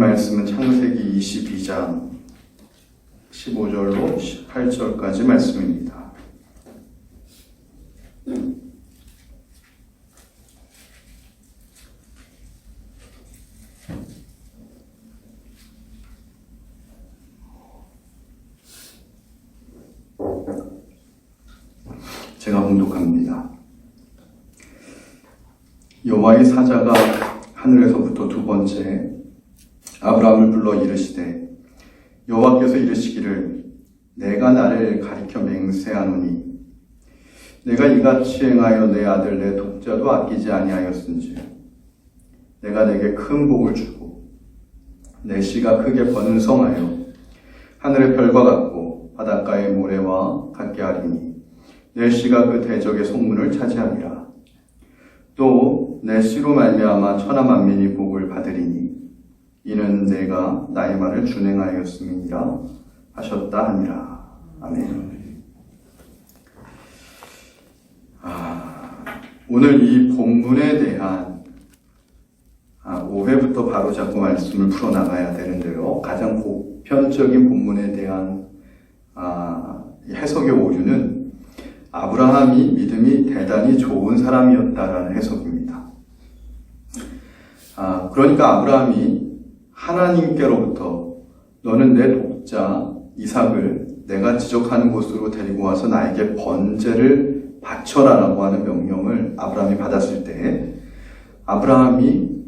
말씀은 창세기 22장 15절로 18절까지 말씀입니다. 제가 봉독합니다. 여호와의 사자가 하늘에서부터 두 번째 아브라함을 불러 이르시되 여호와께서 이르시기를 내가 나를 가리켜 맹세하노니 내가 이같이 행하여 내 아들 내 독자도 아끼지 아니하였은지 내가 내게 큰 복을 주고 내 씨가 크게 번성하여 하늘의 별과 같고 바닷가의 모래와 같게 하리니 내 씨가 그 대적의 성문을 차지하리라. 또 내 씨로 말미암아 천하 만민이 복을 받으리니 이는 내가 나의 말을 준행하였음이니라 하셨다 하니라. 아멘. 오늘 이 본문에 대한 5회부터 바로 잡고 말씀을 풀어나가야 되는데요. 가장 보편적인 본문에 대한 해석의 오류는 아브라함이 믿음이 대단히 좋은 사람이었다라는 해석입니다. 그러니까 아브라함이 하나님께로부터 너는 내 독자 이삭을 내가 지적하는 곳으로 데리고 와서 나에게 번제를 바쳐라라고 하는 명령을 아브라함이 받았을 때 아브라함이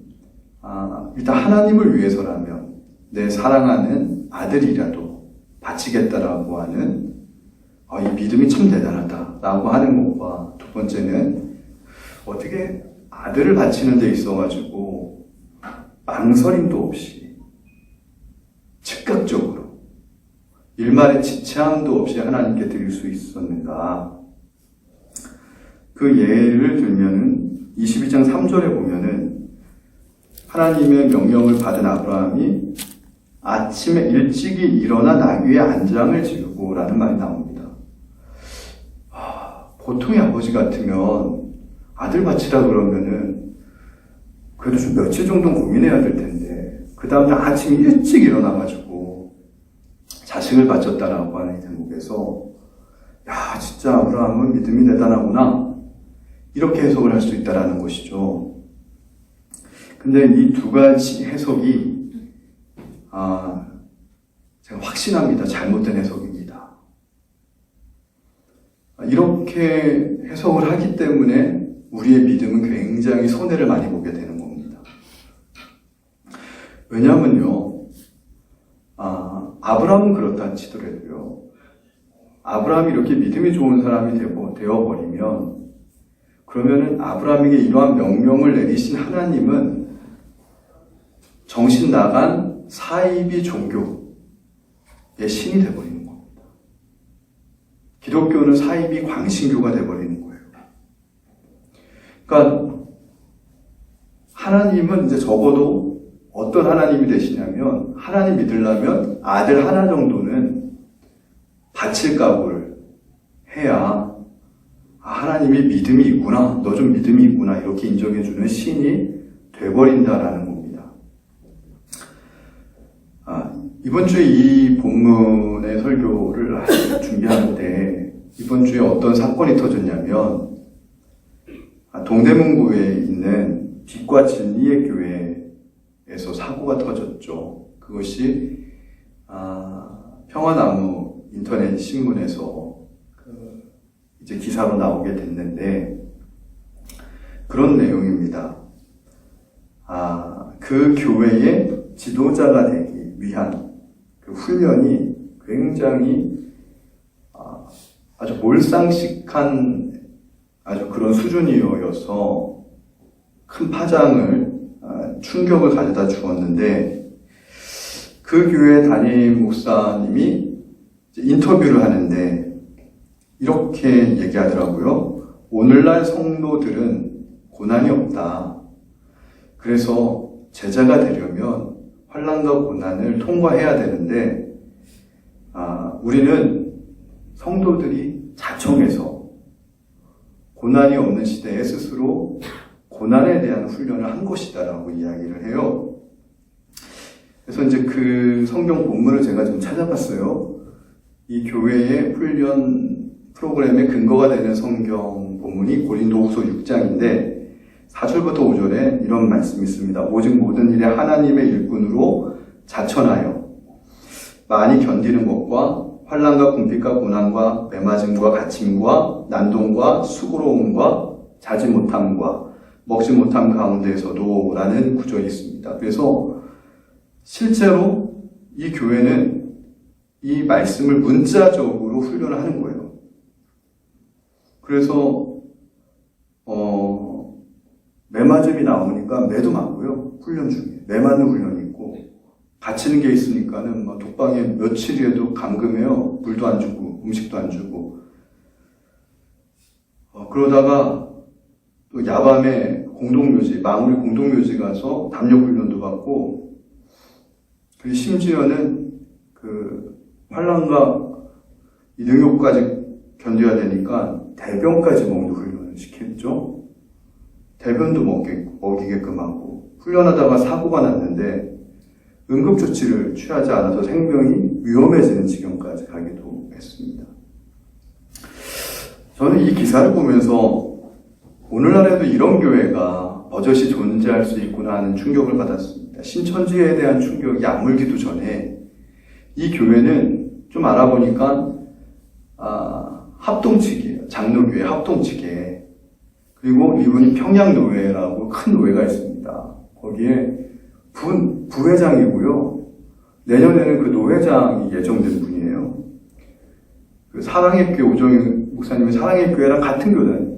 일단 하나님을 위해서라면 내 사랑하는 아들이라도 바치겠다라고 하는 이 믿음이 참 대단하다라고 하는 것과 두 번째는 어떻게 아들을 바치는 데 있어가지고 망설임도 없이 즉각적으로 일말의 지체함도 없이 하나님께 드릴 수 있었는가. 그 예를 들면은 22장 3절에 보면은 하나님의 명령을 받은 아브라함이 아침에 일찍이 일어나 나귀의 안장을 지르고 라는 말이 나옵니다. 보통의 아버지 같으면 아들 바치라 그러면은 그래도 좀 며칠 정도는 고민해야 될 텐데 그 다음날 아침 일찍 일어나가지고 자식을 바쳤다라고 하는 대목에서 야 진짜 아브라함은 믿음이 대단하구나 이렇게 해석을 할 수 있다라는 것이죠. 근데 이 두 가지 해석이 제가 확신합니다. 잘못된 해석입니다. 이렇게 해석을 하기 때문에 우리의 믿음은 굉장히 손해를 많이 보게 되는 겁니다. 왜냐면요, 아브라함은 그렇다 치더라도요, 아브라함이 이렇게 믿음이 좋은 사람이 되어버리면, 그러면은 아브라함에게 이러한 명령을 내리신 하나님은 정신 나간 사이비 종교의 신이 되어버리는 겁니다. 기독교는 사이비 광신교가 되어버리는 거예요. 그러니까 하나님은 이제 적어도 어떤 하나님이 되시냐면 하나님 믿으려면 아들 하나 정도는 바칠 각오를 해야 하나님이 믿음이 있구나, 너 좀 믿음이 있구나 이렇게 인정해주는 신이 돼버린다라는 겁니다. 이번 주에 이 본문의 설교를 준비하는데 이번 주에 어떤 사건이 터졌냐면 동대문구에 있는 빛과 진리의 교회에서 사고가 터졌죠. 그것이 평화나무 인터넷 신문에서 이제 기사로 나오게 됐는데 그런 내용입니다. 그 교회의 지도자가 되기 위한 그 훈련이 굉장히 아주 몰상식한 아주 그런 수준이어서 큰 파장을 충격을 가져다 주었는데 그 교회 담임 목사님이 인터뷰를 하는데 이렇게 얘기하더라고요. 오늘날 성도들은 고난이 없다. 그래서 제자가 되려면 환난과 고난을 통과해야 되는데 우리는 성도들이 자청해서 고난이 없는 시대에 스스로 고난에 대한 훈련을 한 것이다라고 이야기를 해요. 그래서 이제 그 성경 본문을 제가 좀 찾아봤어요. 이 교회의 훈련 프로그램의 근거가 되는 성경 본문이 고린도후서 6장인데 4절부터 5절에 이런 말씀이 있습니다. 오직 모든 일에 하나님의 일꾼으로 자천하여 많이 견디는 것과 환난과 궁핍과 고난과 매맞음과 갇힘과 난동과 수고로움과 자지 못함과 먹지 못함 가운데에서도 라는 구절이 있습니다. 그래서 실제로 이 교회는 이 말씀을 문자적으로 훈련을 하는 거예요. 그래서 매맞음이 나오니까 매도 맞고요. 훈련 중에 매맞는 훈련이 있고 갇히는 게 있으니까는 막 독방에 며칠이라도 감금해요. 물도 안 주고 음식도 안 주고 그러다가 또 야밤에 공동묘지 마무리 공동묘지 가서 담력 훈련도 받고 그리고 심지어는 그 환난과 이 능욕까지 견뎌야 되니까 대변까지 먹는 훈련을 시켰죠. 대변도 먹이게끔 하고 훈련하다가 사고가 났는데 응급조치를 취하지 않아서 생명이 위험해지는 지경까지 가기도 했습니다. 저는 이 기사를 보면서 오늘날에도 이런 교회가 버젓이 존재할 수 있구나 하는 충격을 받았습니다. 신천지에 대한 충격이 아물기도 전에 이 교회는 좀 알아보니까 합동측이에요. 장로교회 합동측에. 그리고 이분이 평양노회라고 큰 노회가 있습니다. 거기에 부회장이고요. 내년에는 그 노회장이 예정된 분이에요. 그 사랑의 교회 오정희 목사님의 사랑의 교회랑 같은 교단이에요.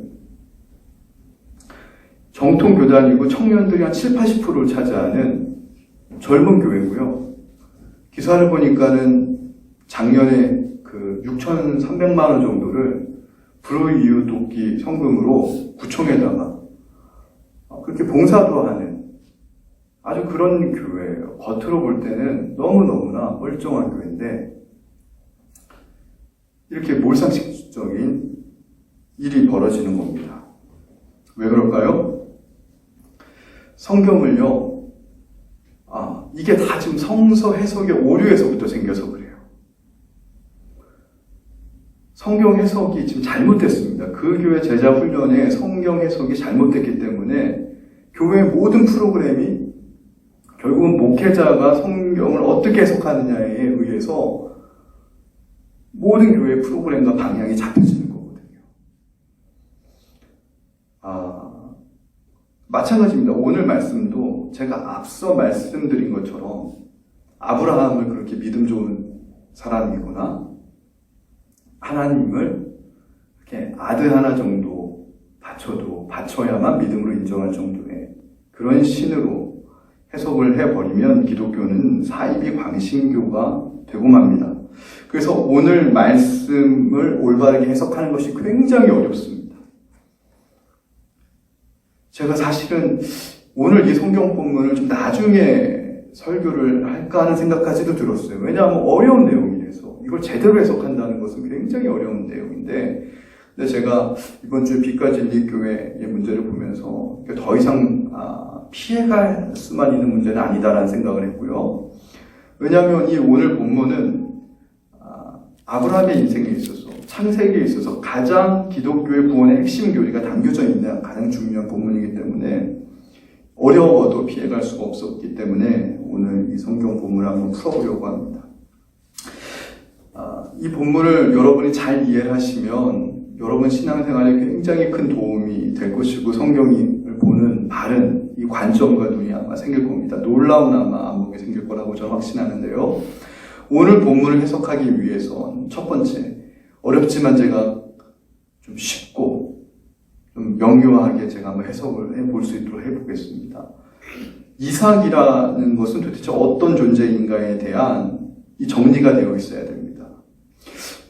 정통 교단이고 청년들이 한 70~80%를 차지하는 젊은 교회고요. 기사를 보니까는 작년에 그 6,300만 원 정도를 불우이웃 돕기 성금으로 구청에다가 그렇게 봉사도 하는 아주 그런 교회예요. 겉으로 볼 때는 너무너무나 멀쩡한 교회인데 이렇게 몰상식적인 일이 벌어지는 겁니다. 왜 그럴까요? 성경을요, 이게 다 지금 성서 해석의 오류에서부터 생겨서 그래요. 성경 해석이 지금 잘못됐습니다. 그 교회 제자 훈련에 성경 해석이 잘못됐기 때문에 교회의 모든 프로그램이 결국은 목회자가 성경을 어떻게 해석하느냐에 의해서 모든 교회의 프로그램과 방향이 잡혀지는 거거든요. 마찬가지입니다. 오늘 말씀도 제가 앞서 말씀드린 것처럼 아브라함을 그렇게 믿음 좋은 사람이거나 하나님을 이렇게 아들 하나 정도 바쳐야만 믿음으로 인정할 정도의 그런 신으로 해석을 해버리면 기독교는 사이비 광신교가 되고 맙니다. 그래서 오늘 말씀을 올바르게 해석하는 것이 굉장히 어렵습니다. 제가 사실은 오늘 이 성경 본문을 좀 나중에 설교를 할까 하는 생각까지도 들었어요. 왜냐하면 어려운 내용이라서 이걸 제대로 해석한다는 것은 굉장히 어려운 내용인데 근데 제가 이번 주에 빛과 진리 교회의 문제를 보면서 더 이상 피해갈 수만 있는 문제는 아니다라는 생각을 했고요. 왜냐하면 이 오늘 본문은 아브라함의 인생에 있어서 창세기에 있어서 가장 기독교의 구원의 핵심 교리가 담겨져 있는 가장 중요한 본문이기 때문에 어려워도 피해갈 수가 없었기 때문에 오늘 이 성경 본문을 한번 풀어보려고 합니다. 이 본문을 여러분이 잘 이해를 하시면 여러분 신앙생활에 굉장히 큰 도움이 될 것이고 성경을 보는 바른 이 관점과 눈이 아마 생길 겁니다. 놀라운 아마 안목이 생길 거라고 저는 확신하는데요. 오늘 본문을 해석하기 위해선 첫 번째, 어렵지만 제가 좀 쉽고 좀 명료하게 제가 한번 해석을 해볼 수 있도록 해보겠습니다. 이삭이라는 것은 도대체 어떤 존재인가에 대한 이 정리가 되어 있어야 됩니다.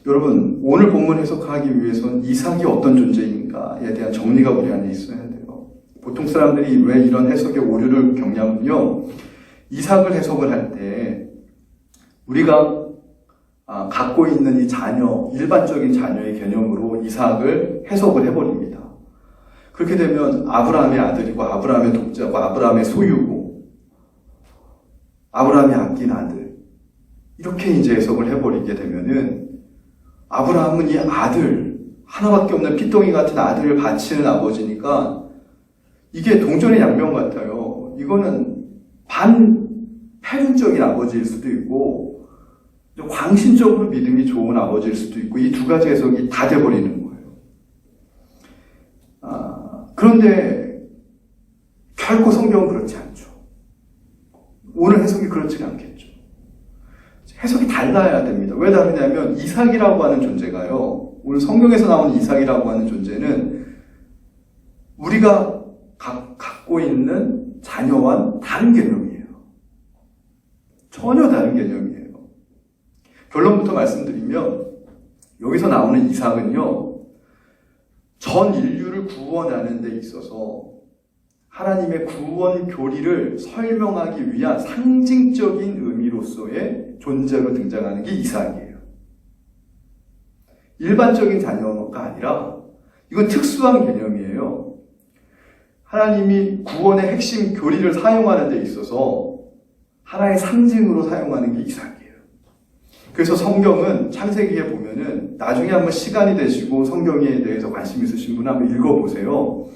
여러분, 오늘 본문 해석하기 위해선 이삭이 어떤 존재인가에 대한 정리가 우리 안에 있어야 돼요. 보통 사람들이 왜 이런 해석의 오류를 겪냐면요. 이삭을 해석을 할 때 우리가 갖고 있는 이 자녀, 일반적인 자녀의 개념으로 이삭을 해석을 해버립니다. 그렇게 되면 아브라함의 아들이고 아브라함의 독자고 아브라함의 소유고 아브라함이 아낀 아들. 이렇게 이제 해석을 해버리게 되면은 아브라함은 이 아들, 하나밖에 없는 피덩이 같은 아들을 바치는 아버지니까 이게 동전의 양면 같아요. 이거는 반패륜적인 아버지일 수도 있고 광신적으로 믿음이 좋은 아버지일 수도 있고 이 두 가지 해석이 다 돼버리는 거예요. 그런데 결코 성경은 그렇지 않죠. 오늘 해석이 그렇지가 않겠죠. 해석이 달라야 됩니다. 왜 다르냐면 이삭이라고 하는 존재가요. 오늘 성경에서 나오는 이삭이라고 하는 존재는 우리가 갖고 있는 자녀와는 다른 개념이에요. 전혀 다른 개념이에요. 결론부터 말씀드리면 여기서 나오는 이삭은요. 전 인류를 구원하는 데 있어서 하나님의 구원 교리를 설명하기 위한 상징적인 의미로서의 존재로 등장하는 게 이삭이에요. 일반적인 자녀가 아니라 이건 특수한 개념이에요. 하나님이 구원의 핵심 교리를 사용하는 데 있어서 하나의 상징으로 사용하는 게 이삭이에요. 그래서 성경은 창세기에 보면은 나중에 한번 시간이 되시고 성경에 대해서 관심 있으신 분은 한번 읽어보세요.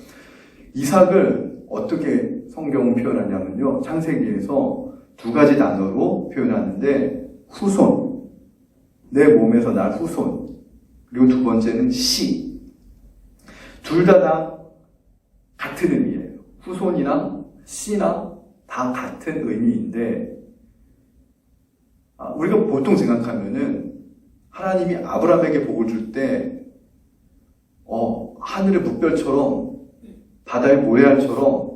이삭을 어떻게 성경은 표현하냐면요. 창세기에서 두 가지 단어로 표현하는데 후손, 내 몸에서 날 후손, 그리고 두 번째는 씨. 둘 다 같은 의미예요. 후손이나 씨나 다 같은 의미인데 우리가 보통 생각하면은 하나님이 아브라함에게 복을 줄 때 하늘의 묵별처럼 바다의 모래알처럼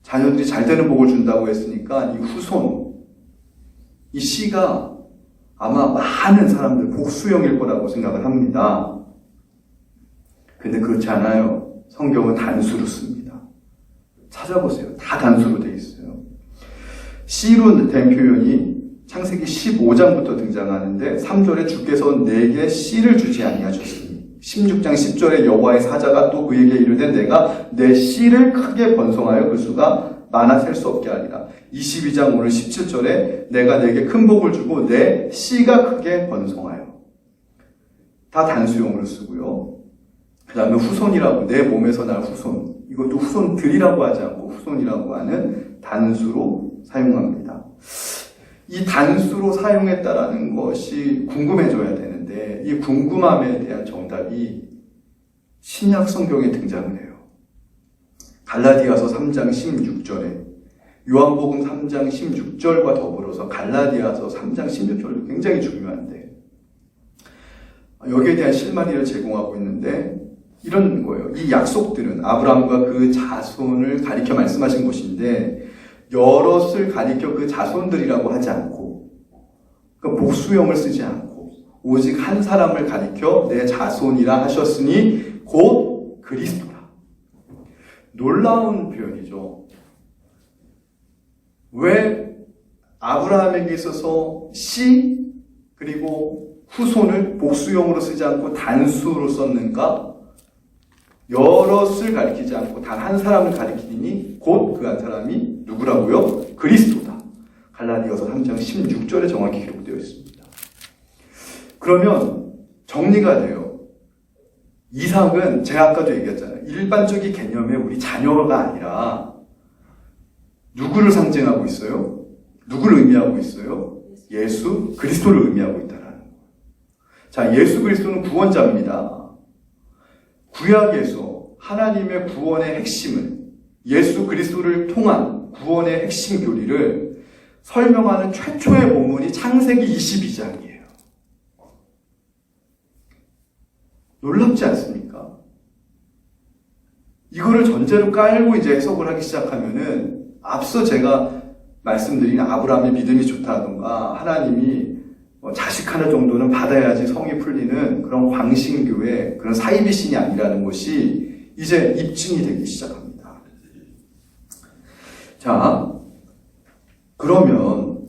자녀들이 잘 되는 복을 준다고 했으니까 이 후손, 이 씨가 아마 많은 사람들 복수형일 거라고 생각을 합니다. 근데 그렇지 않아요. 성경은 단수로 씁니다. 찾아보세요. 다 단수로 돼 있어요. 씨로 된 표현이 창세기 15장부터 등장하는데 3절에 주께서 내게 씨를 주지 아니하셨으니 16장 10절에 여호와의 사자가 또 그에게 이르되 내가 내 씨를 크게 번성하여 그 수가 많아 셀 수 없게 하리라. 22장 오늘 17절에 내가 내게 큰 복을 주고 내 씨가 크게 번성하여. 다 단수용으로 쓰고요. 그 다음에 후손이라고, 내 몸에서 날 후손. 이것도 후손들이라고 하지 않고 후손이라고 하는 단수로 사용합니다. 이 단수로 사용했다라는 것이 궁금해져야 되는데 이 궁금함에 대한 정답이 신약 성경에 등장을 해요. 갈라디아서 3장 16절에 요한복음 3장 16절과 더불어서 갈라디아서 3장 16절도 굉장히 중요한데 여기에 대한 실마리를 제공하고 있는데 이런 거예요. 이 약속들은 아브라함과 그 자손을 가리켜 말씀하신 것인데 여럿을 가리켜 그 자손들이라고 하지 않고 그러니까 복수형을 쓰지 않고 오직 한 사람을 가리켜 내 자손이라 하셨으니 곧 그리스도라. 놀라운 표현이죠. 왜 아브라함에게 있어서 씨 그리고 후손을 복수형으로 쓰지 않고 단수로 썼는가? 여럿을 가리키지 않고 단 한 사람을 가리키니 곧 그 한 사람이 누구라고요? 그리스도다. 갈라디아서 3장 16절에 정확히 기록되어 있습니다. 그러면 정리가 돼요. 이삭은 제가 아까도 얘기했잖아요. 일반적인 개념의 우리 자녀가 아니라 누구를 상징하고 있어요? 누구를 의미하고 있어요? 예수 그리스도를 의미하고 있다라는 거예요. 자, 예수 그리스도는 구원자입니다. 구약에서 하나님의 구원의 핵심을 예수 그리스도를 통한 구원의 핵심 교리를 설명하는 최초의 본문이 창세기 22장이에요. 놀랍지 않습니까? 이거를 전제로 깔고 이제 해석을 하기 시작하면은 앞서 제가 말씀드린 아브라함의 믿음이 좋다던가 하나님이 자식 하나 정도는 받아야지 성이 풀리는 그런 광신교회 그런 사이비신이 아니라는 것이 이제 입증이 되기 시작합니다. 자, 그러면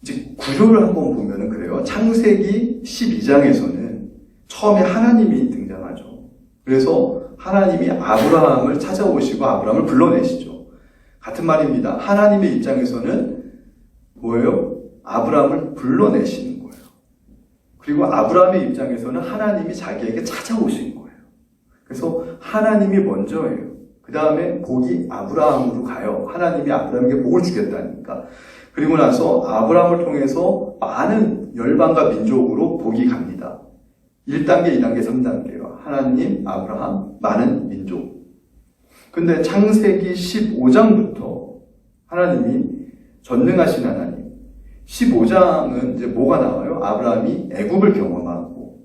이제 구조를 한번 보면은 그래요. 창세기 12장에서는 처음에 하나님이 등장하죠. 그래서 하나님이 아브라함을 찾아오시고 아브라함을 불러내시죠. 같은 말입니다. 하나님의 입장에서는 뭐예요? 아브라함을 불러내시는 거예요. 그리고 아브라함의 입장에서는 하나님이 자기에게 찾아오신 거예요. 그래서 하나님이 먼저예요. 그 다음에 복이 아브라함으로 가요. 하나님이 아브라함에게 복을 주겠다니까. 그리고 나서 아브라함을 통해서 많은 열방과 민족으로 복이 갑니다. 1단계, 2단계, 3단계요. 하나님, 아브라함, 많은 민족. 근데 창세기 15장부터 하나님이 전능하신 하나님. 15장은 이제 뭐가 나와요? 아브라함이 애굽을 경험하고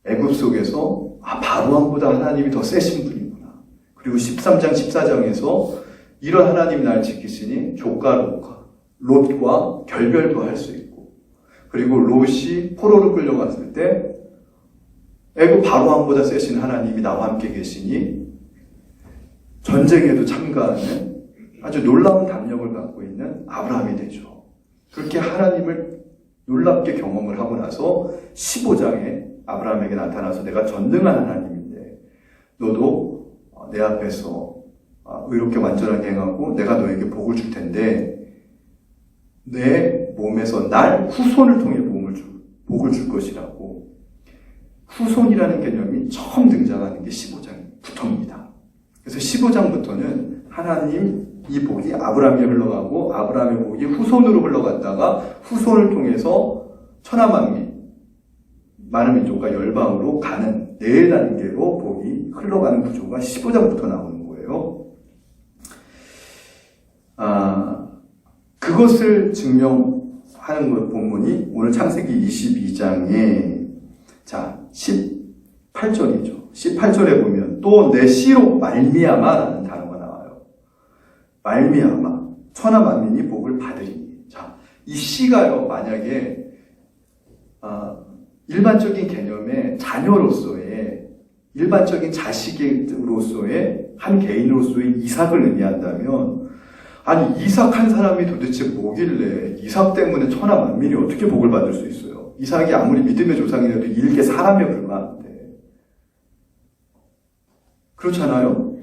애굽 속에서 바로함보다 하나님이 더 세신 분이구나. 그리고 13장, 14장에서 이런 하나님이 날 지키시니 조카 롯과 결별도 할 수 있고, 그리고 롯이 포로로 끌려갔을 때 애굽 바로왕보다 세신 하나님이 나와 함께 계시니 전쟁에도 참가하는 아주 놀라운 담력을 갖고 있는 아브라함이 되죠. 그렇게 하나님을 놀랍게 경험을 하고 나서 15장에 아브라함에게 나타나서 내가 전능한 하나님인데 너도 내 앞에서 의롭게 완전하게 행하고 내가 너에게 복을 줄 텐데 내 몸에서 날 후손을 통해 복을 줄 것이라고. 후손이라는 개념이 처음 등장하는 게 15장부터입니다. 그래서 15장부터는 하나님 이 복이 아브라함에 흘러가고 아브라함의 복이 후손으로 흘러갔다가 후손을 통해서 천하만민, 많은 민족과 열방으로 가는 4단계로 복이 흘러가는 구조가 15장부터 나오는 거예요. 그것을 증명하는 것 본문이 오늘 창세기 22장에 자 18절이죠. 18절에 보면 또 내 씨로 말미암아라는 단어가 나와요. 말미암아 천하만민이 복을 받으리니. 자, 이 씨가요 만약에 일반적인 개념의 자녀로서의 일반적인 자식으로서의 한 개인으로서의 이삭을 의미한다면 아니 이삭 한 사람이 도대체 뭐길래 이삭 때문에 천하 만민이 어떻게 복을 받을 수 있어요? 이삭이 아무리 믿음의 조상이라도 일개 사람에 불과한데 그렇잖아요?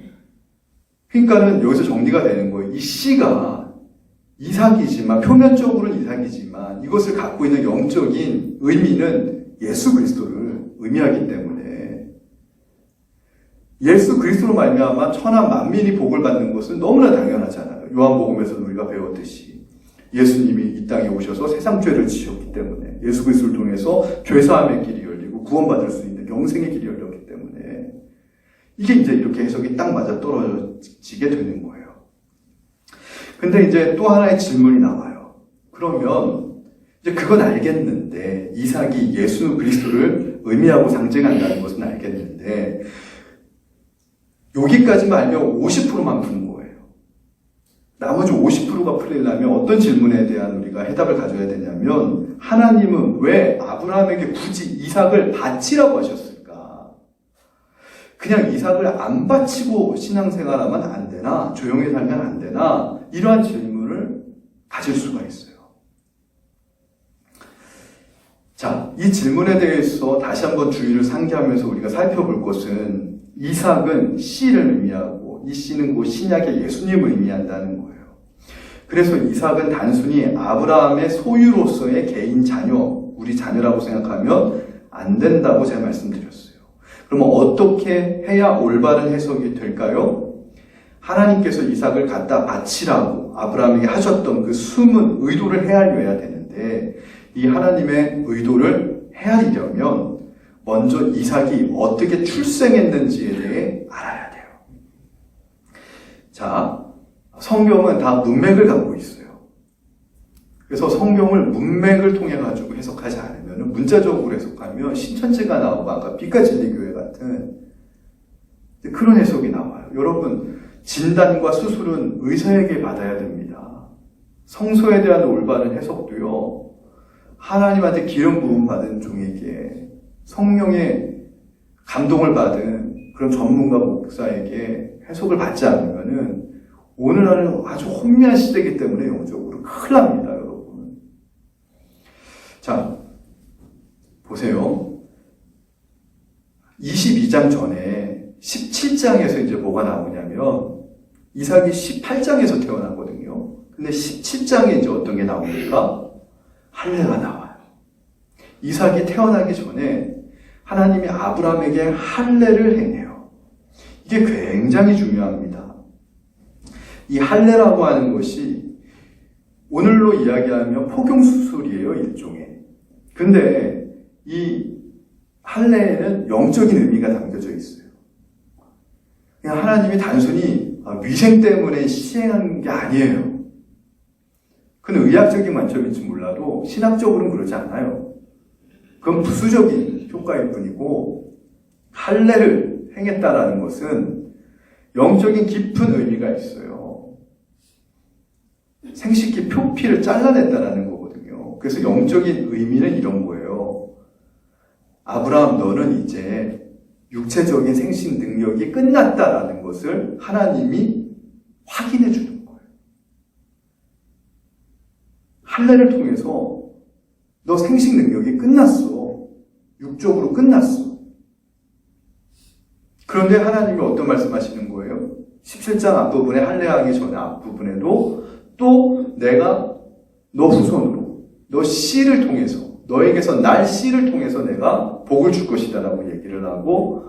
그러니까는 여기서 정리가 되는 거예요. 이 씨가 이삭이지만 표면적으로는 이삭이지만 이것을 갖고 있는 영적인 의미는 예수 그리스도를 의미하기 때문에 예수 그리스도로 말미암아 천하 만민이 복을 받는 것은 너무나 당연하잖아요. 요한복음에서도 우리가 배웠듯이 예수님이 이 땅에 오셔서 세상 죄를 지셨기 때문에 예수 그리스도를 통해서 죄사함의 길이 열리고 구원받을 수 있는 영생의 길이 열렸기 때문에 이게 이제 이렇게 해석이 딱 맞아 떨어지게 되는 거예요. 근데 이제 또 하나의 질문이 나와요. 그러면 이제 그건 알겠는데 이삭이 예수 그리스도를 의미하고 상징한다는 것은 알겠는데 여기까지만 알면 50%만 푸는 거예요. 나머지 50%가 풀리려면 어떤 질문에 대한 우리가 해답을 가져야 되냐면 하나님은 왜 아브라함에게 굳이 이삭을 바치라고 하셨을까? 그냥 이삭을 안 바치고 신앙생활하면 안 되나? 조용히 살면 안 되나? 이러한 질문을 가질 수가 있어요. 자, 이 질문에 대해서 다시 한번 주의를 상기하면서 우리가 살펴볼 것은 이삭은 씨를 의미하고 이 씨는 곧 신약의 예수님을 의미한다는 거예요. 그래서 이삭은 단순히 아브라함의 소유로서의 개인 자녀, 우리 자녀라고 생각하면 안 된다고 제가 말씀드렸어요. 그러면 어떻게 해야 올바른 해석이 될까요? 하나님께서 이삭을 갖다 바치라고 아브라함에게 하셨던 그 숨은 의도를 헤아려야 되는데 이 하나님의 의도를 헤아리려면 먼저 이삭이 어떻게 출생했는지에 대해 알아야 돼요. 자, 성경은 다 문맥을 갖고 있어요. 그래서 성경을 문맥을 통해 가지고 해석하지 않으면 문자적으로 해석하면 신천지가 나오고 아까 빛가진리교회 같은 그런 해석이 나와요. 여러분 진단과 수술은 의사에게 받아야 됩니다. 성서에 대한 올바른 해석도요. 하나님한테 기름 부음 받은 종에게 성령의 감동을 받은 그런 전문가 목사에게 해석을 받지 않으면은 오늘날은 아주 혼미한 시대이기 때문에 영적으로 큰일 납니다, 여러분. 자, 보세요. 22장 전에 17장에서 이제 뭐가 나오냐면 이삭이 18장에서 태어나거든요. 근데 17장에 이제 어떤 게 나옵니까? 할례가 나와요. 이삭이 태어나기 전에 하나님이 아브라함에게 할례를 행해요. 이게 굉장히 중요합니다. 이 할례라고 하는 것이 오늘로 이야기하면 포경수술이에요, 일종의. 근데 이 할례에는 영적인 의미가 담겨져 있어요. 그냥 하나님이 단순히 위생 때문에 시행한 게 아니에요. 그건 의학적인 관점인지 몰라도 신학적으로는 그러지 않아요. 그건 부수적인 효과일 뿐이고, 할례를 행했다라는 것은 영적인 깊은 의미가 있어요. 생식기 표피를 잘라냈다라는 거거든요. 그래서 영적인 의미는 이런 거예요. 아브라함, 너는 이제 육체적인 생식 능력이 끝났다라는 것을 하나님이 확인해 주는 거예요. 할례를 통해서 너 생식 능력이 끝났어. 육적으로 끝났어. 그런데 하나님이 어떤 말씀하시는 거예요? 17장 앞부분에 할례하기 전에 앞부분에도 또 내가 너 후손으로, 너 씨를 통해서, 너에게서 날 씨를 통해서 내가 복을 줄 것이다 라고 얘기를 하고,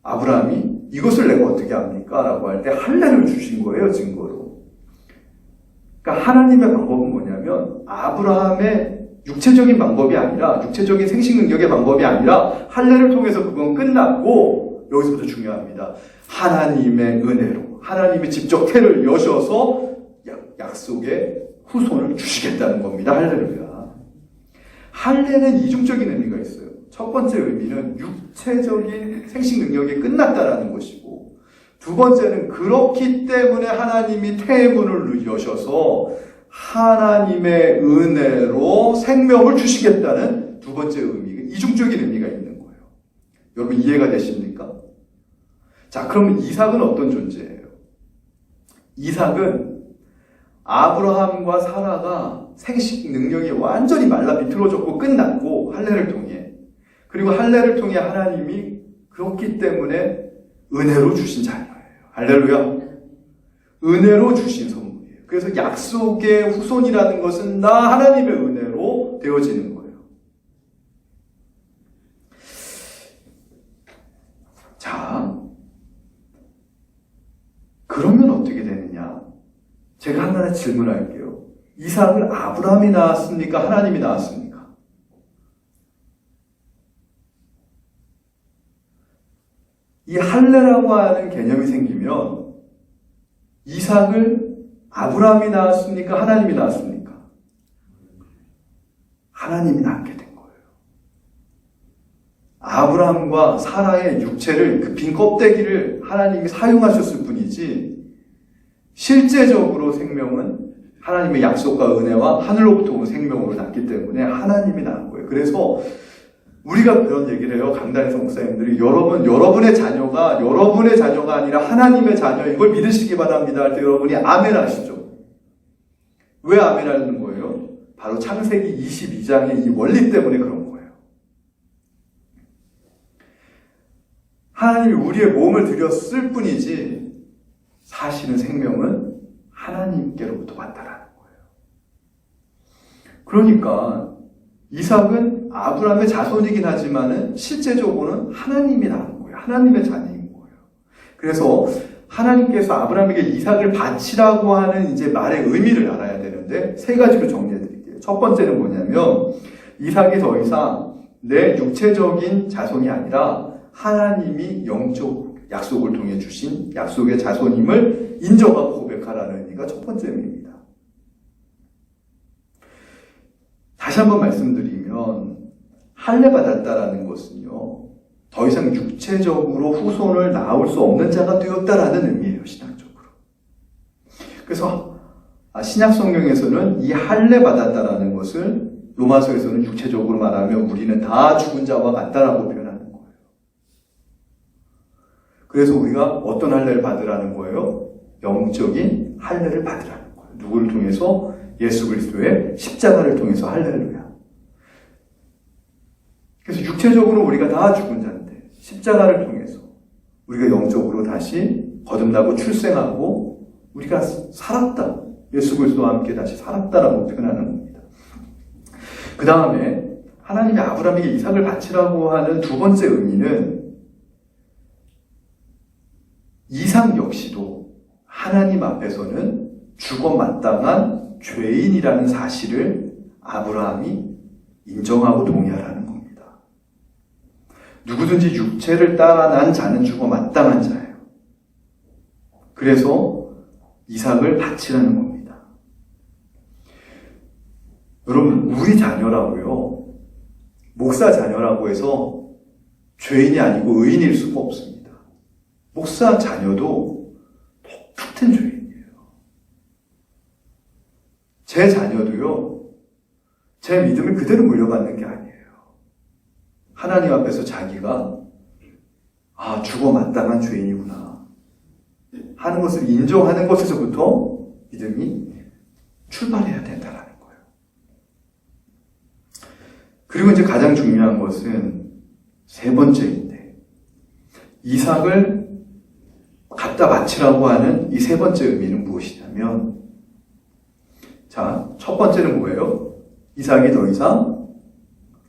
아브라함이 이것을 내가 어떻게 합니까? 라고 할 때 할례를 주신 거예요, 증거로. 그러니까 하나님의 방법은 뭐냐면 아브라함의 육체적인 방법이 아니라, 육체적인 생식 능력의 방법이 아니라 할례를 통해서 그건 끝났고, 여기서부터 중요합니다. 하나님의 은혜로, 하나님이 직접 태를 여셔서 약속의 후손을 주시겠다는 겁니다. 할렐루야. 할례는 이중적인 의미가 있어요. 첫 번째 의미는 육체적인 생식 능력이 끝났다라는 것이고, 두 번째는 그렇기 때문에 하나님이 태문을 여셔서 하나님의 은혜로 생명을 주시겠다는 두 번째 의미가, 이중적인 의미가 있는 거예요. 여러분 이해가 되십니까? 자, 그러면 이삭은 어떤 존재예요? 이삭은 아브라함과 사라가 생식 능력이 완전히 말라 비틀어졌고 끝났고, 할례를 통해, 그리고 할례를 통해 하나님이 그렇기 때문에 은혜로 주신 자녀예요. 할렐루야. 은혜로 주신 선물이에요. 그래서 약속의 후손이라는 것은 나 하나님의 은혜로 되어지는 거예요. 자, 그러면 어떻게 되느냐? 제가 하나 질문할게요. 이삭을 아브라함이 낳았습니까? 하나님이 낳았습니까? 이 할례라고 하는 개념이 생기면 이삭을 아브라함이 낳았습니까? 하나님이 낳았습니까? 하나님이 낳게 된 거예요. 아브라함과 사라의 육체를, 그 빈 껍데기를 하나님이 사용하셨을 뿐이지, 실제적으로 생명은 하나님의 약속과 은혜와 하늘로부터 온 생명으로 낳기 때문에 하나님이 낳은 거예요. 그래서 우리가 그런 얘기를 해요. 강단에서 목사님들이 여러분의 자녀가 아니라 하나님의 자녀, 이걸 믿으시기 바랍니다 할 때 여러분이 아멘 하시죠. 왜 아멘 하는 거예요? 바로 창세기 22장의 이 원리 때문에 그런 거예요. 하나님이 우리의 몸을 들였을 뿐이지 사실은 생명은 하나님께로부터 왔다라는 거예요. 그러니까 이삭은 아브라함의 자손이긴 하지만은 실제적으로는 하나님이 낳은 거예요. 하나님의 자녀인 거예요. 그래서 하나님께서 아브라함에게 이삭을 바치라고 하는 이제 말의 의미를 알아야 되는데, 세 가지로 정리해 드릴게요. 첫 번째는 뭐냐면, 이삭이 더 이상 내 육체적인 자손이 아니라 하나님이 영적 약속을 통해 주신 약속의 자손임을 인정하고 고백하라는 의미가 첫 번째 의미입니다. 다시 한번 말씀드리면, 할례 받았다라는 것은요, 더 이상 육체적으로 후손을 낳을 수 없는 자가 되었다라는 의미예요, 신학적으로. 그래서 신약 성경에서는 이 할례 받았다라는 것을 로마서에서는 육체적으로 말하면 우리는 다 죽은 자와 같다라고 표현하는 거예요. 그래서 우리가 어떤 할례를 받으라는 거예요? 영적인 할례를 받으라는 거예요. 누구를 통해서? 예수 그리스도의 십자가를 통해서. 할렐루야. 그래서 육체적으로 우리가 다 죽은 자인데 십자가를 통해서 우리가 영적으로 다시 거듭나고 출생하고 우리가 살았다. 예수 그리스도와 함께 다시 살았다라고 표현하는 겁니다. 그 다음에 하나님이 아브라함에게 이삭을 바치라고 하는 두 번째 의미는 이삭 역시도 하나님 앞에서는 죽어 마땅한 죄인이라는 사실을 아브라함이 인정하고 동의하라는 겁니다. 누구든지 육체를 따라 난 자는 죽어 마땅한 자예요. 그래서 이삭을 바치라는 겁니다. 여러분, 우리 자녀라고요, 목사 자녀라고 해서 죄인이 아니고 의인일 수가 없습니다. 목사 자녀도 똑같은 죄인이에요. 제 자녀도요, 제 믿음을 그대로 물려받는 게 아니에요. 하나님 앞에서 자기가 죽어 마땅한 죄인이구나 하는 것을 인정하는 것에서부터 믿음이 출발해야 된다라는 거예요. 그리고 이제 가장 중요한 것은 세 번째인데, 이삭을 갖다 바치라고 하는 이 세 번째 의미는 무엇이냐면, 자, 첫 번째는 뭐예요? 이삭이 더 이상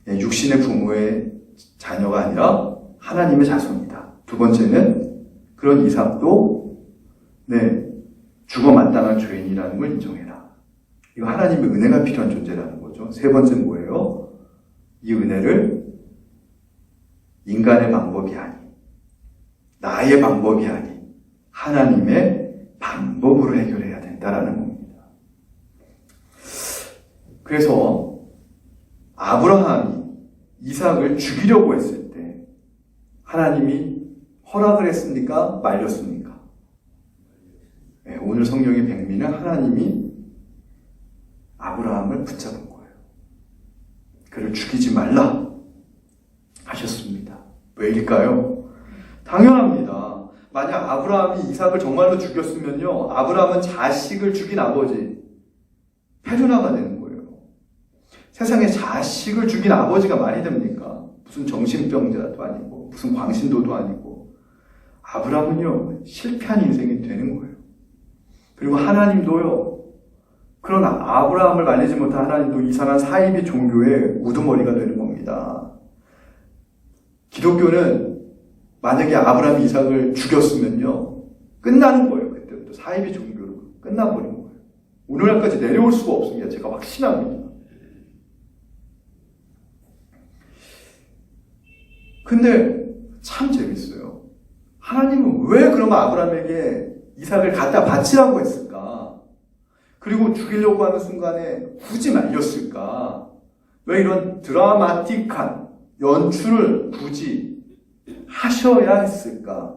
육신의 부모의 자녀가 아니라 하나님의 자손이다. 두 번째는 그런 이삭도 죽어 마땅한 죄인이라는 걸 인정해라. 이거 하나님의 은혜가 필요한 존재라는 거죠. 세 번째는 뭐예요? 이 은혜를 인간의 방법이 아닌, 나의 방법이 아닌 하나님의 방법으로 해결해야 된다라는 겁니다. 그래서 아브라함이 이삭을 죽이려고 했을 때 하나님이 허락을 했습니까? 말렸습니까? 네, 오늘 성경의 백미는 하나님이 아브라함을 붙잡은 거예요. 그를 죽이지 말라 하셨습니다. 왜일까요? 당연합니다. 만약 아브라함이 이삭을 정말로 죽였으면요, 아브라함은 자식을 죽인 아버지, 페르나가 되는 거예요. 세상에 자식을 죽인 아버지가 말이 됩니까? 무슨 정신병자도 아니고 무슨 광신도도 아니고. 아브라함은요, 실패한 인생이 되는 거예요. 그리고 하나님도요, 그런 아브라함을 말리지 못한 하나님도 이상한 사이비 종교의 우두머리가 되는 겁니다. 기독교는 만약에 아브라함이 이삭을 죽였으면요, 끝나는 거예요. 그때부터 사이비 종교로 끝나버린 거예요. 오늘날까지 내려올 수가 없습니다. 제가 확신합니다. 근데 참 재밌어요. 하나님은 왜 그러면 아브라함에게 이삭을 갖다 바치라고 했을까? 그리고 죽이려고 하는 순간에 굳이 말렸을까? 왜 이런 드라마틱한 연출을 굳이 하셔야 했을까?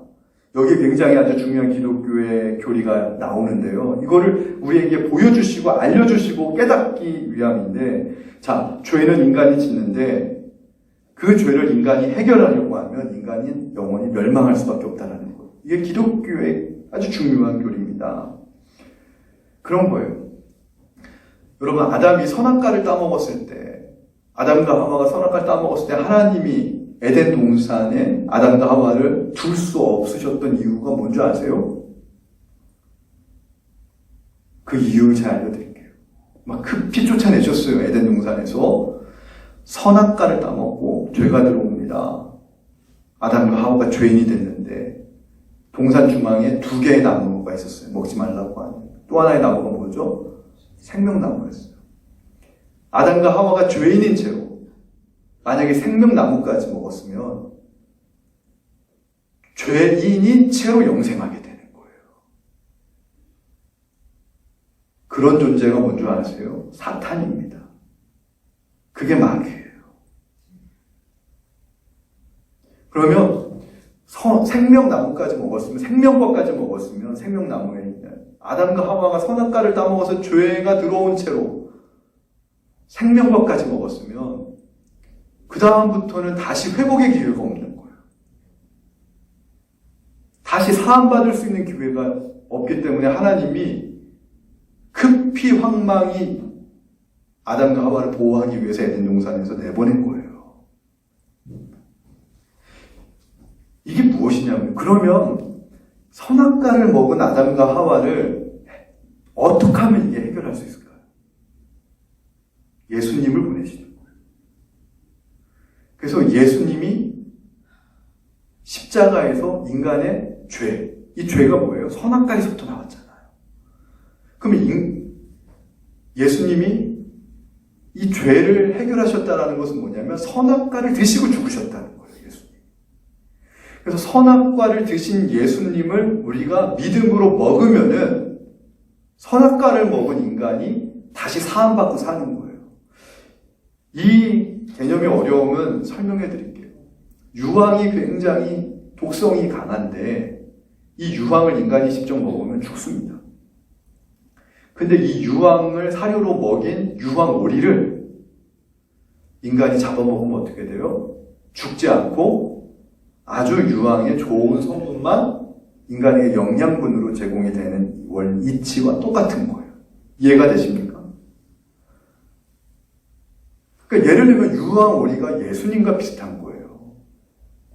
여기에 굉장히 아주 중요한 기독교의 교리가 나오는데요. 이거를 우리에게 보여주시고 알려주시고 깨닫기 위함인데, 자, 죄는 인간이 짓는데 그 죄를 인간이 해결하려고 하면 인간은 영원히 멸망할 수밖에 없다는 거예요. 이게 기독교의 아주 중요한 교리입니다. 그런 거예요. 여러분, 아담이 선악과를 따먹었을 때, 아담과 하와가 선악과를 따먹었을 때 하나님이 에덴 동산에 아담과 하와를 둘 수 없으셨던 이유가 뭔지 아세요? 그 이유 제가 알려드릴게요. 막 급히 쫓아내셨어요. 에덴 동산에서 선악과를 따먹고 죄가 들어옵니다. 아담과 하와가 죄인이 됐는데 동산 중앙에 두 개의 나무가 있었어요. 먹지 말라고 하는. 또 하나의 나무가 뭐죠? 생명나무였어요. 아담과 하와가 죄인인 채로 만약에 생명나무까지 먹었으면 죄인인 채로 영생하게 되는 거예요. 그런 존재가 뭔지 아세요? 사탄입니다. 그게 마귀예요. 그러면 생명나무까지 먹었으면, 생명과까지 먹었으면, 생명나무에 있는 아담과 하와가 선악과를 따먹어서 죄가 들어온 채로 생명과까지 먹었으면 그 다음부터는 다시 회복의 기회가 없는 거예요. 다시 사함받을 수 있는 기회가 없기 때문에 하나님이 급히 황망히 아담과 하와를 보호하기 위해서 에덴 동산에서 내보낸 거예요. 이게 무엇이냐면, 그러면 선악과를 먹은 아담과 하와를 어떻게 하면 이게 해결할 수 있을까요? 예수님을 보내시는 거예요. 그래서 예수님이 십자가에서 인간의 죄, 이 죄가 뭐예요? 선악과에서부터 나왔잖아요. 그러면 예수님이 이 죄를 해결하셨다는 것은 뭐냐면 선악과를 드시고 죽으셨다는 거예요. 예수님. 그래서 선악과를 드신 예수님을 우리가 믿음으로 먹으면은 선악과를 먹은 인간이 다시 사함받고 사는 거예요. 이 개념의 어려움은 설명해 드릴게요. 유황이 굉장히 독성이 강한데 이 유황을 인간이 직접 먹으면 죽습니다. 근데 이 유황을 사료로 먹인 유황오리를 인간이 잡아먹으면 어떻게 돼요? 죽지 않고 아주 유황의 좋은 성분만 인간에게 영양분으로 제공이 되는 이치와 똑같은 거예요. 이해가 되십니까? 그러니까 예를 들면 유황오리가 예수님과 비슷한 거예요.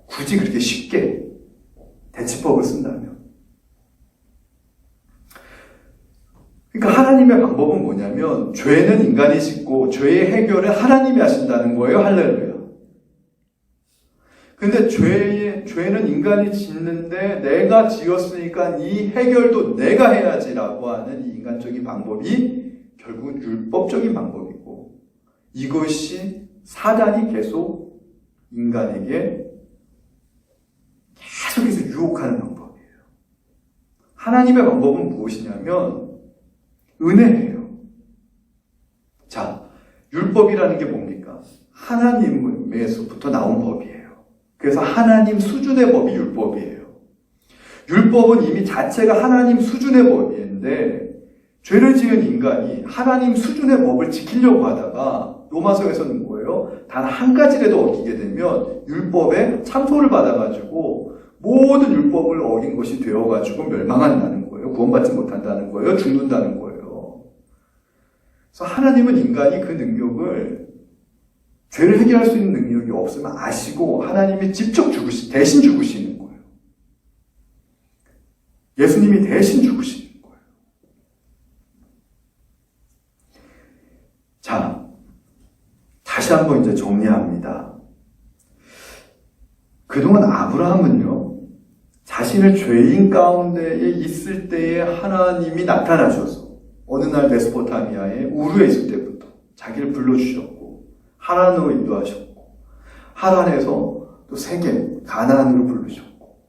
굳이 그렇게 쉽게 대치법을 쓴다면. 그러니까 하나님의 방법은 뭐냐면 죄는 인간이 짓고 죄의 해결을 하나님이 하신다는 거예요. 할렐루야. 근데 죄는 인간이 짓는데 내가 지었으니까 이 해결도 내가 해야지라고 하는 이 인간적인 방법이 결국 율법적인 방법이고 이것이 사단이 계속 인간에게 계속해서 유혹하는 방법이에요. 하나님의 방법은 무엇이냐면 은혜예요. 자, 율법이라는 게 뭡니까? 하나님에서부터 나온 법이에요. 그래서 하나님 수준의 법이 율법이에요. 율법은 이미 자체가 하나님 수준의 법인데 죄를 지은 인간이 하나님 수준의 법을 지키려고 하다가 로마서에서는 뭐예요? 단 한 가지라도 어기게 되면 율법에 참소를 받아가지고 모든 율법을 어긴 것이 되어가지고 멸망한다는 거예요. 구원받지 못한다는 거예요. 죽는다는 거예요. 그래서 하나님은 인간이 그 능력을 죄를 해결할 수 있는 능력이 없으면 아시고 하나님이 직접 대신 죽으시는 거예요. 예수님이 대신 죽으시는 거예요. 자, 다시 한번 이제 정리합니다. 그동안 아브라함은요, 자신을 죄인 가운데에 있을 때에 하나님이 나타나셔서 어느 날 메소포타미아의 우르에 있을 때부터 자기를 불러주셨고 하란으로 인도하셨고 하란에서 또 세겜, 가나안으로 부르셨고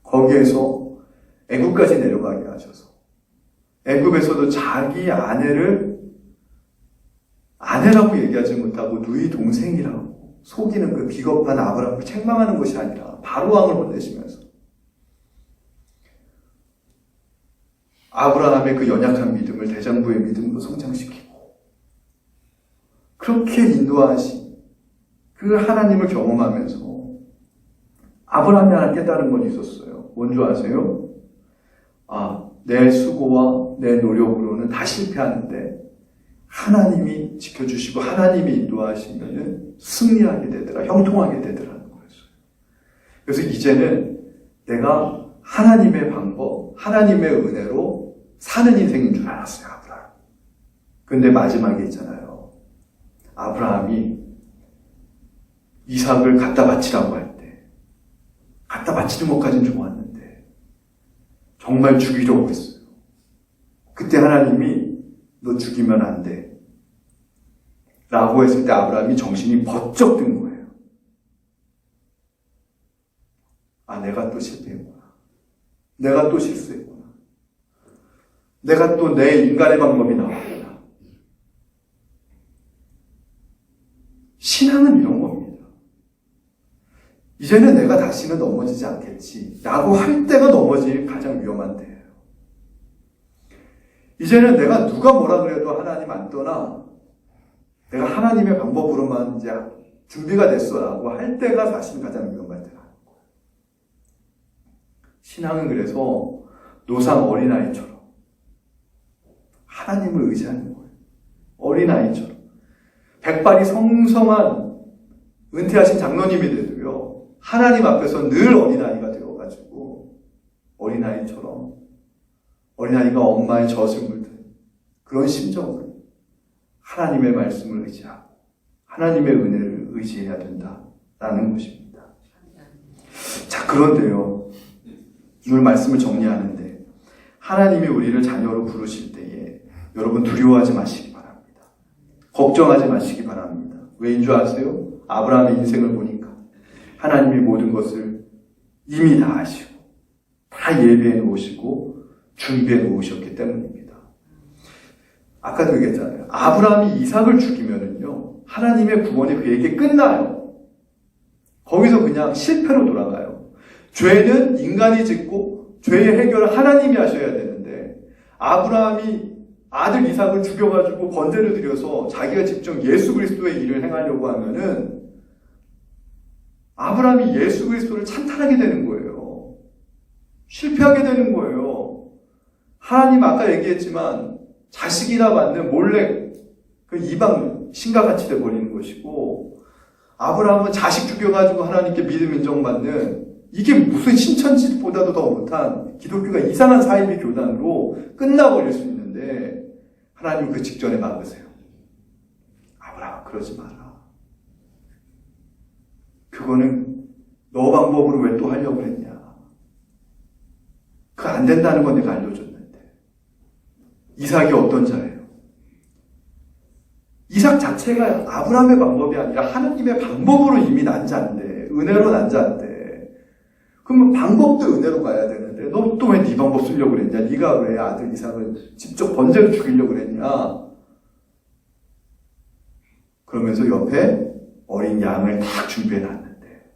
거기에서 애굽까지 내려가게 하셔서 애굽에서도 자기 아내라고 얘기하지 못하고 누이 동생이라고 속이는 그 비겁한 아브라함을 책망하는 것이 아니라 바로 왕을 보내시면서 아브라함의 그 연약한 믿음을 대장부의 믿음으로 성장시키고 그렇게 인도하신 그 하나님을 경험하면서 아브라함이 하나 깨달은 건 있었어요. 뭔지 아세요? 내 수고와 내 노력으로는 다 실패하는데 하나님이 지켜주시고 하나님이 인도하시면 승리하게 되더라, 형통하게 되더라는 거였어요. 그래서 이제는 내가 하나님의 방법, 하나님의 은혜로 사는 인생인 줄 알았어요, 아브라함. 근데 마지막에 있잖아요. 아브라함이 이삭을 갖다 바치라고 할 때, 갖다 바치는 것까지는 좋았는데, 정말 죽이려고 했어요. 그때 하나님이 너 죽이면 안 돼. 라고 했을 때 아브라함이 정신이 번쩍 든 거예요. 내가 또 실패했구나. 내가 또 실수했구나. 내가 또 내 인간의 방법이 나왔구나. 신앙은 이런 겁니다. 이제는 내가 다시는 넘어지지 않겠지. 라고 할 때가 넘어질 가장 위험한 때예요. 이제는 내가 누가 뭐라 그래도 하나님 안 떠나. 내가 하나님의 방법으로만 이제 준비가 됐어. 라고 할 때가 사실 가장 위험한 때라는 거예요. 신앙은 그래서 노상 어린아이처럼 하나님을 의지하는 거예요. 어린아이처럼. 백발이 성성한 은퇴하신 장로님이 돼도요. 하나님 앞에서 늘 어린아이가 되어가지고 어린아이처럼 어린아이가 엄마의 젖을 물듯 그런 심정으로 하나님의 말씀을 의지하고 하나님의 은혜를 의지해야 된다라는 것입니다. 자, 그런데요, 오늘 말씀을 정리하는데 하나님이 우리를 자녀로 부르실 때에 여러분 두려워하지 마시기 바랍니다. 걱정하지 마시기 바랍니다. 왜인 줄 아세요? 아브라함의 인생을 보니까 하나님이 모든 것을 이미 다 아시고 다 예비해 놓으시고 준비해 놓으셨기 때문입니다. 아까도 얘기했잖아요. 아브라함이 이삭을 죽이면은요, 하나님의 구원이 그에게 끝나요. 거기서 그냥 실패로 돌아가요. 죄는 인간이 짓고 죄의 해결을 하나님이 하셔야 되는데 아브라함이 아들 이삭을 죽여가지고 번제를 드려서 자기가 직접 예수 그리스도의 일을 행하려고 하면은 아브라함이 예수 그리스도를 찬탈하게 되는 거예요. 실패하게 되는 거예요. 하나님 아까 얘기했지만 자식이나 받는 몰래 그 이방 신과같이 돼버리는 것이고, 아브라함은 자식 죽여가지고 하나님께 믿음 인정받는, 이게 무슨 신천지보다도 더 못한 기독교가 이상한 사이비 교단으로 끝나버릴 수 있는데 하나님 그 직전에 막으세요. 아브라함 그러지 마라. 그거는 너 방법으로 왜 또 하려고 했냐. 그거 안 된다는 건 내가 알려줬는데. 이삭이 어떤 자예요? 이삭 자체가 아브라함의 방법이 아니라 하나님의 방법으로 이미 난 자인데, 은혜로 난 자인데, 그러면 방법도 은혜로 가야 되는데 너 또 왜 네 방법 쓰려고 그랬냐? 네가 왜 아들 이삭을 직접 번제로 죽이려고 그랬냐? 그러면서 옆에 어린 양을 딱 준비해놨는데,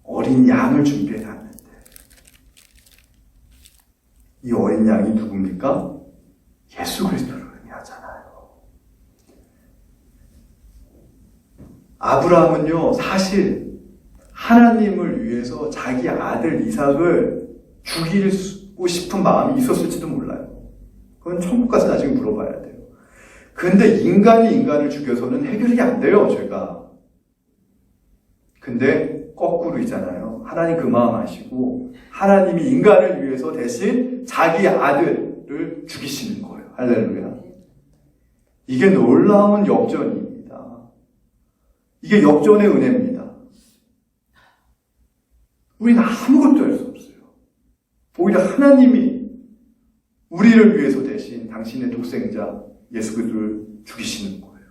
어린 양을 준비해놨는데 이 어린 양이 누굽니까? 예수 그리스도를 의미하잖아요. 아브라함은요, 사실 하나님을 위해서 자기 아들 이삭을 죽이고 싶은 마음이 있었을지도 몰라요. 그건 천국 가서 나중에 물어봐야 돼요. 근데 인간이 인간을 죽여서는 해결이 안 돼요, 죄가. 근데 거꾸로이잖아요. 하나님 그 마음 아시고 하나님이 인간을 위해서 대신 자기 아들을 죽이시는 거예요. 할렐루야. 이게 놀라운 역전입니다. 이게 역전의 은혜입니다. 우리는 아무것도 할 수 없어요. 오히려 하나님이 우리를 위해서 대신 당신의 독생자 예수 그리스도를 죽이시는 거예요.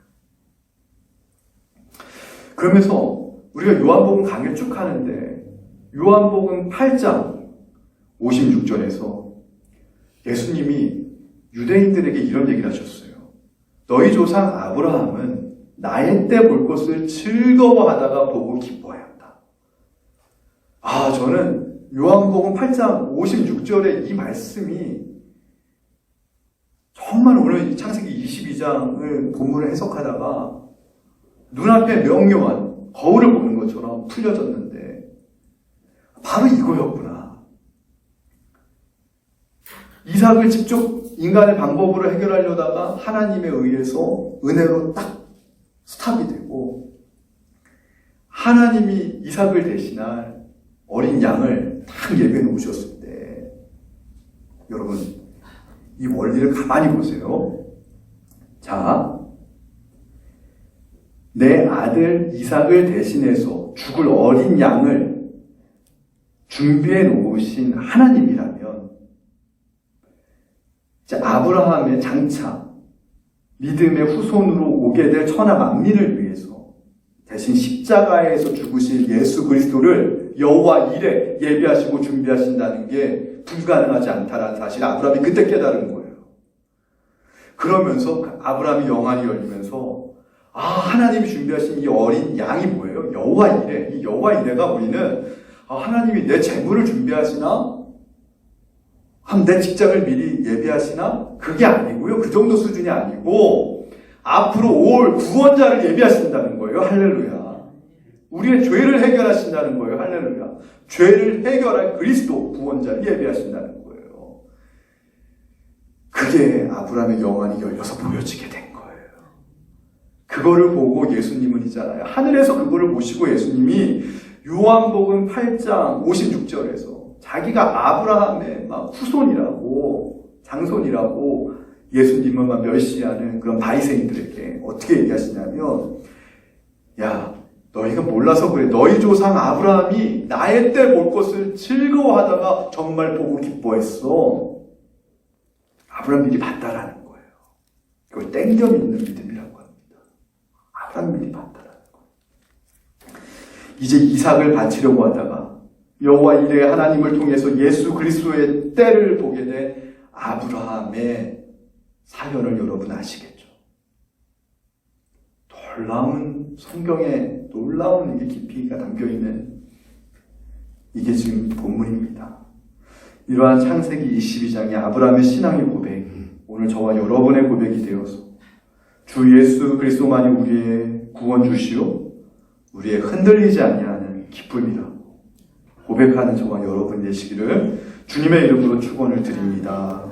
그러면서 우리가 요한복음 강의를 쭉 하는데 요한복음 8장 56절에서 예수님이 유대인들에게 이런 얘기를 하셨어요. 너희 조상 아브라함은 나의 때 볼 것을 즐거워하다가 보고 기뻐하였다. 저는 요한복음 8장 56절의 이 말씀이 정말 오늘 창세기 22장을 본문을 해석하다가 눈앞에 명료한 거울을 보는 것처럼 풀려졌는데 바로 이거였구나. 이삭을 직접 인간의 방법으로 해결하려다가 하나님에 의해서 은혜로 딱 스탑이 되고 하나님이 이삭을 대신할 어린 양을 딱 예배해 놓으셨을 때 여러분 이 원리를 가만히 보세요. 자, 내 아들 이삭을 대신해서 죽을 어린 양을 준비해 놓으신 하나님이라면 이제 아브라함의 장차 믿음의 후손으로 오게 될 천하 만민을 위해서 대신 십자가에서 죽으실 예수 그리스도를 여호와 이레 예비하시고 준비하신다는 게 불가능하지 않다라는 사실을 아브라함이 그때 깨달은 거예요. 그러면서 아브라함이 영안이 열리면서 하나님이 준비하신 이 어린 양이 뭐예요? 여호와 이레. 이 여호와 이레가 우리는 하나님이 내 재물을 준비하시나? 내 직장을 미리 예비하시나? 그게 아니고요. 그 정도 수준이 아니고 앞으로 올 구원자를 예비하신다는 거예요. 할렐루야. 우리의 죄를 해결하신다는 거예요. 할렐루야. 죄를 해결할 그리스도 구원자를 예비하신다는 거예요. 그게 아브라함의 영안이 열려서 보여지게 된 거예요. 그거를 보고 예수님은 있잖아요. 하늘에서 그거를 보시고 예수님이 요한복음 8장 56절에서 자기가 아브라함의 막 후손이라고 장손이라고 예수님을만 멸시하는 그런 바리새인들에게 어떻게 얘기하시냐면, 야, 너희가 몰라서 그래. 너희 조상 아브라함이 나의 때 볼 것을 즐거워하다가 정말 보고 기뻐했어. 아브라함 미리 봤다라는 거예요. 그걸 땡겨 믿는 믿음이라고 합니다. 아브라함 미리 봤다라는 거예요. 이제 이삭을 바치려고 하다가 여호와 이레 하나님을 통해서 예수 그리스도의 때를 보게 된 아브라함의 사연을 여러분 아시겠죠? 놀라운 성경에 놀라운 이게 깊이가 담겨있는 이게 지금 본문입니다. 이러한 창세기 22장의 아브라함의 신앙의 고백, 오늘 저와 여러분의 고백이 되어서 주 예수 그리스도만이 우리의 구원 주시오, 우리의 흔들리지 아니하는 기쁨이라 고백하는 저와 여러분 되시기를 주님의 이름으로 축원을 드립니다.